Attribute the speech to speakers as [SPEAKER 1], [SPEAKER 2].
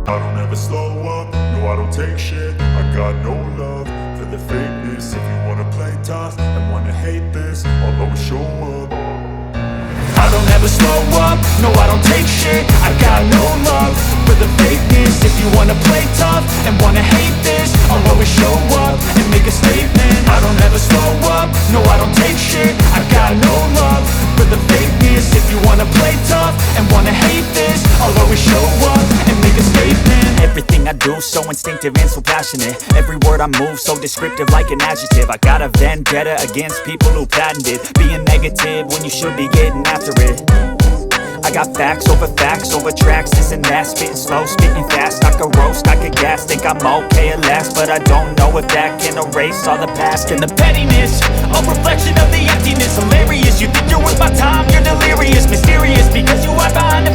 [SPEAKER 1] I don't ever slow up, no I don't take shit. I got no love for the fakeness. If you wanna play tough and wanna hate this, I'll always show up. I don't ever slow up, no I don't take shit. I got no love for the fakeness. If you wanna play tough and wanna hate this, I'll always show up and make a statement. I don't ever slow up, no I don't take shit. I got no love for the fakeness. If you wanna play tough and wanna hate this, I'll always show up and make a statement.
[SPEAKER 2] Everything I do so instinctive and so passionate. Every word I move so descriptive like an adjective. I got a vendetta against people who patented being negative when you should be getting after it. I got facts over tracks, this and that. Spitting slow, spitting fast, I could roast, I could gas. Think I'm okay at last, but I don't know if that can erase all the past. And the pettiness, a reflection of the emptiness. Hilarious, you think you're worth my time, you're delirious. Mysterious, because you hide behind